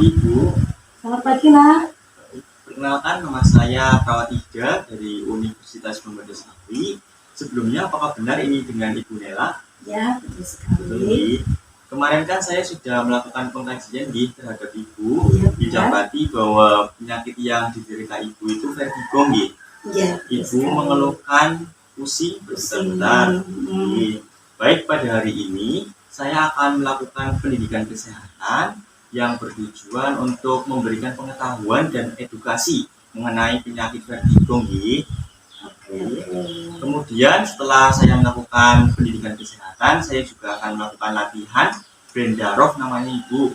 pagi Ibu. Selamat pagi, Nak. Perkenalkan, nama saya Perawat Ida dari Universitas Muhammadiyah Sakti. Sebelumnya, apakah benar ini dengan Ibu Nela? Ya, betul sekali. Kemarin kan saya sudah melakukan pengkajian terhadap Ibu. Ya, didapati bahwa penyakit yang diderita Ibu itu vertigo. Ya, Ibu mengeluhkan pusing berputar-putar. Baik, pada hari ini saya akan melakukan pendidikan kesehatan yang bertujuan untuk memberikan pengetahuan dan edukasi mengenai penyakit vertigo. Kemudian setelah saya melakukan pendidikan kesehatan, saya juga akan melakukan latihan brain Darov namanya Ibu.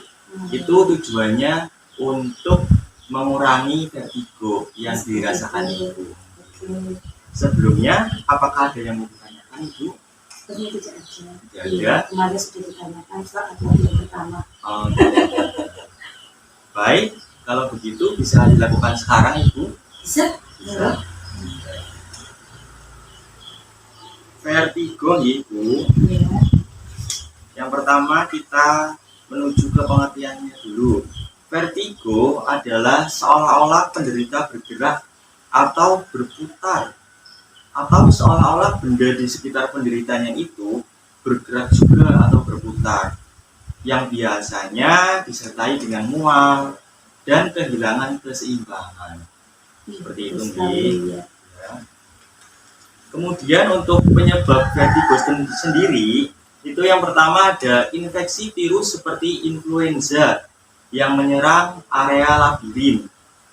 Itu tujuannya untuk mengurangi vertigo yang dirasakan Ibu. Sebelumnya, apakah ada yang mau ditanyakan Ibu? Tidak ada. Tidak ada. Kemarin sudah ditanyakan soal yang pertama. Baik, kalau begitu bisa dilakukan sekarang Ibu? Bisa? Bisa. Vertigo Ibu. Ya. Yang pertama kita menuju ke pengertiannya dulu. Vertigo adalah seolah-olah penderita bergerak atau berputar, atau seolah-olah benda di sekitar penderitanya itu bergerak juga atau berputar, yang biasanya disertai dengan mual dan kehilangan keseimbangan. Seperti itu, ya. Kemudian untuk penyebab vertigo sendiri, itu yang pertama ada infeksi virus seperti influenza yang menyerang area labirin.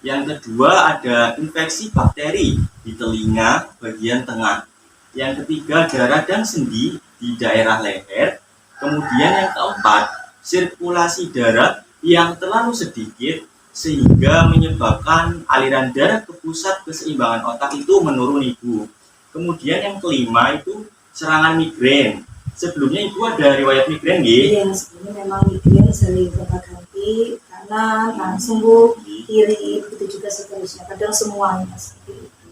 Yang kedua ada infeksi bakteri di telinga bagian tengah. Yang ketiga darah dan sendi di daerah leher. Kemudian yang keempat, sirkulasi darah yang terlalu sedikit sehingga menyebabkan aliran darah ke pusat keseimbangan otak itu menurun Ibu. Kemudian yang kelima itu serangan migrain. Sebelumnya Ibu ada riwayat migrain Iya, sebelumnya memang migrain sering gonta-ganti, kanan, langsung Bu, kiri, begitu juga seterusnya. Kadang semuanya seperti itu.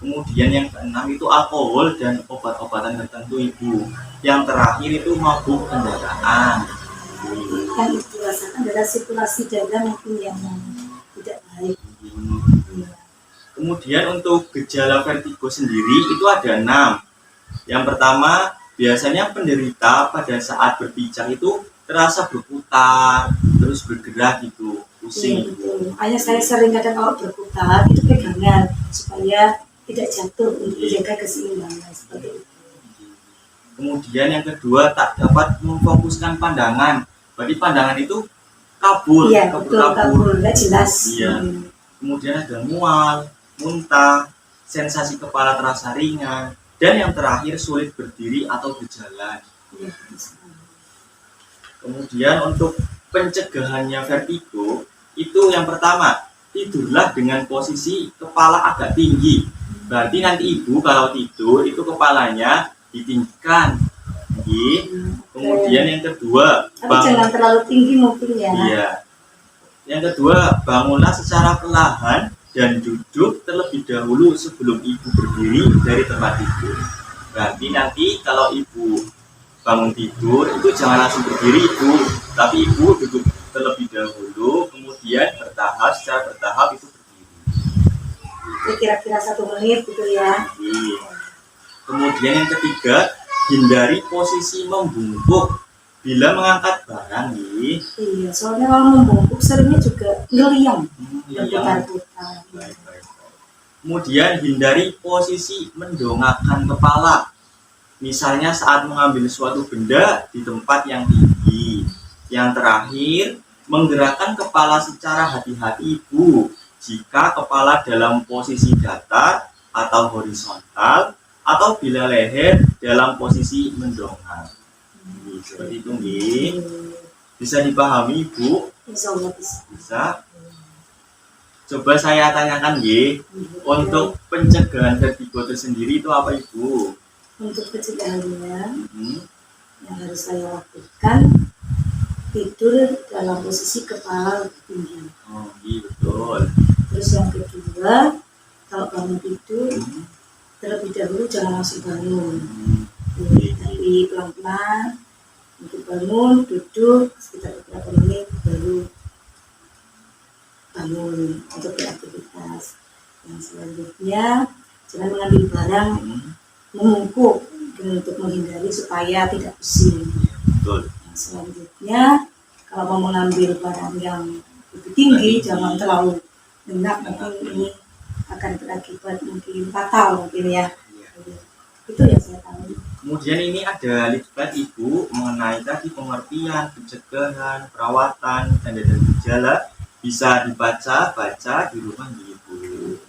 Kemudian yang keenam itu alkohol dan obat-obatan tertentu Ibu. Yang terakhir itu mabuk kendaraan. Yang itu rasakan adalah sirkulasi darah mungkin yang tidak baik. Kemudian untuk gejala vertigo sendiri itu ada 6. Yang pertama, biasanya penderita pada saat berpijak itu terasa berputar, terus bergerak gitu, pusing. Betul. Hanya saya sering kadang kalau berputar itu pegangan supaya tidak jatuh untuk menjaga keseimbangan seperti itu. Kemudian yang kedua, tak dapat memfokuskan pandangan. Berarti pandangan itu kabur, iya, kabur, nggak jelas. Iya. Kemudian ada mual, muntah, sensasi kepala terasa ringan, dan yang terakhir sulit berdiri atau berjalan. Ya, kemudian untuk pencegahannya vertigo itu yang pertama, tidurlah dengan posisi kepala agak tinggi. Berarti nanti Ibu kalau tidur itu kepalanya ditinggikan. Kemudian yang kedua, jangan terlalu tinggi mungkin ya. Iya. Yang kedua, bangunlah secara perlahan dan duduk terlebih dahulu sebelum Ibu berdiri dari tempat tidur. Berarti nanti kalau Ibu bangun tidur itu jangan langsung berdiri Ibu, tapi Ibu duduk terlebih dahulu, kemudian secara bertahap itu berdiri. Kira-kira 1 menit gitu ya. Kemudian yang ketiga, hindari posisi membungkuk bila mengangkat barang. Iya, soalnya kalau membungkuk seringnya juga ngeliang, berputar-putar. Kemudian hindari posisi mendongakkan kepala, misalnya saat mengambil suatu benda di tempat yang tinggi. Yang terakhir, menggerakkan kepala secara hati-hati Ibu jika kepala dalam posisi datar atau horizontal, atau bila leher dalam posisi mendongak. Seperti itu bisa dipahami Ibu? Bisa. Coba saya tanyakan untuk pencegahan vertigo itu sendiri itu apa Ibu? Untuk pencegahannya yang harus saya lakukan, tidur dalam posisi kepala tinggi. Betul. Terus yang kedua, kalau bangun tidur terlebih dahulu jangan langsung bangun. Tapi pelan-pelan untuk bangun, duduk sekitar beberapa menit baru bangun untuk beraktivitas. Yang selanjutnya jangan mengambil barang menumpuk untuk menghindari supaya tidak pusing. Betul. Yang selanjutnya kalau mau mengambil barang yang lebih tinggi jangan terlalu benar, mungkin ini akan berakibat mungkin fatal mungkin ya. Itu yang saya tahu. Kemudian ini ada litbang Ibu mengenai tadi pengertian, pencegahan, perawatan, tanda dan gejala bisa baca di rumah Ibu.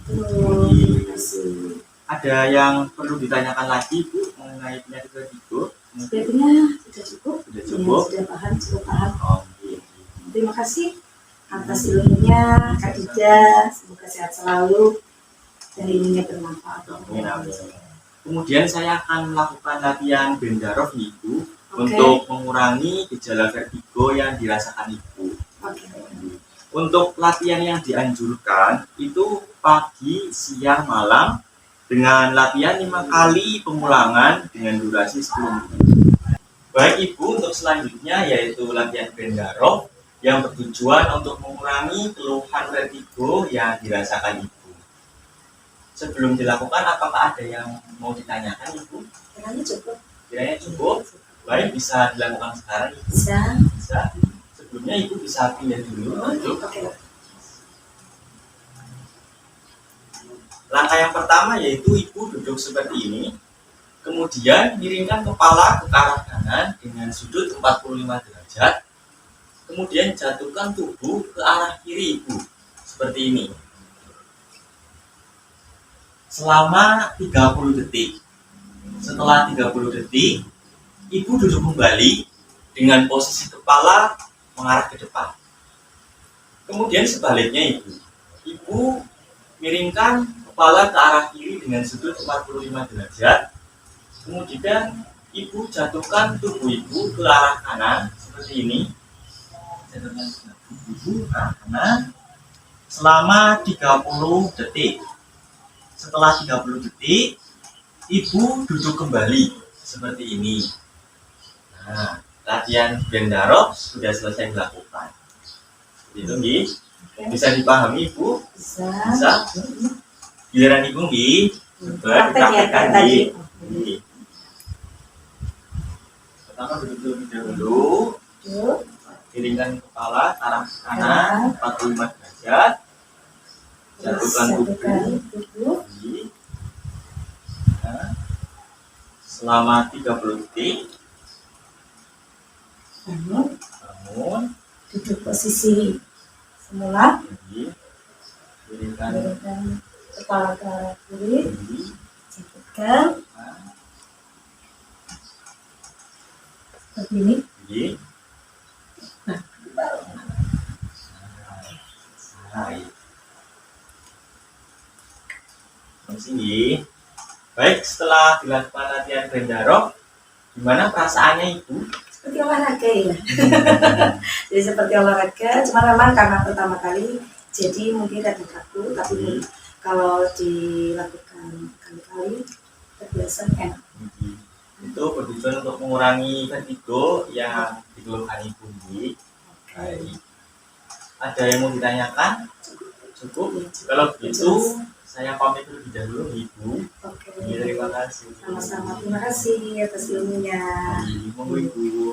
Terima kasih. Ada yang perlu ditanyakan lagi Bu mengenai penyakit vertigo? Sepertinya sudah cukup. Sudah cukup. Ya, sudah paham, cukup paham. Oke. Terima kasih atas ilmunya Kak Dida, semoga sehat selalu dan ilmunya bermanfaat. Amin, amin. Kemudian saya akan melakukan latihan Bendarov Ibu Oke. untuk mengurangi gejala vertigo yang dirasakan Ibu. Oke. Untuk latihan yang dianjurkan itu pagi, siang, malam dengan latihan 5 kali pengulangan dengan durasi 10 menit. Baik Ibu, untuk selanjutnya yaitu latihan Bendarov yang bertujuan untuk mengurangi keluhan vertigo yang dirasakan Ibu. Sebelum dilakukan, apakah ada yang mau ditanyakan Ibu? Kiranya cukup. Kiranya cukup? Baik, bisa dilakukan sekarang Ibu. Bisa. Sebelumnya Ibu bisa pindah dulu. Oke. Langkah yang pertama yaitu Ibu duduk seperti ini. Kemudian miringkan kepala ke arah kanan dengan sudut 45 derajat. Kemudian jatuhkan tubuh ke arah kiri Ibu. Seperti ini. Selama 30 detik. Setelah 30 detik, Ibu duduk kembali dengan posisi kepala mengarah ke depan. Kemudian sebaliknya Ibu. Ibu miringkan kepala ke arah kiri dengan sudut 45 derajat. Kemudian Ibu jatuhkan tubuh Ibu ke arah kanan seperti ini. Jatuhkan tubuh Ibu ke arah kanan selama 30 detik. Setelah 30 detik, Ibu duduk kembali seperti ini. Nah, latihan Bendarov sudah selesai dilakukan. Itu nggih. Bisa dipahami Ibu? Bisa. Giliran Ibu nggih. Coba dipraktekkan nggih. Pertama duduk terlebih dahulu. Miringkan kepala arah kanan 45 derajat. Jatuhkan tubuh. Nah, selama 30 detik. Bangun. Duduk posisi semula. Miringkan Kepala ke arah kiri. Jatuhkan. Seperti ini. Sini. Baik, setelah dilakukan latihan Bendarov, gimana perasaannya Ibu? Seperti olahraga ya. Jadi seperti olahraga, cuma memang karena pertama kali, jadi mungkin rada kaku, tapi kalau dilakukan kali-kali terbiasa enak. Itu bertujuan untuk mengurangi vertigo yang dikeluhkan Ibu. Baik. Ada yang mau ditanyakan? Cukup? Kalau begitu, saya pamit terlebih dahulu Ibu. Oke. Terima kasih. Sama-sama. Terima kasih atas ilmunya. Monggo Ibu.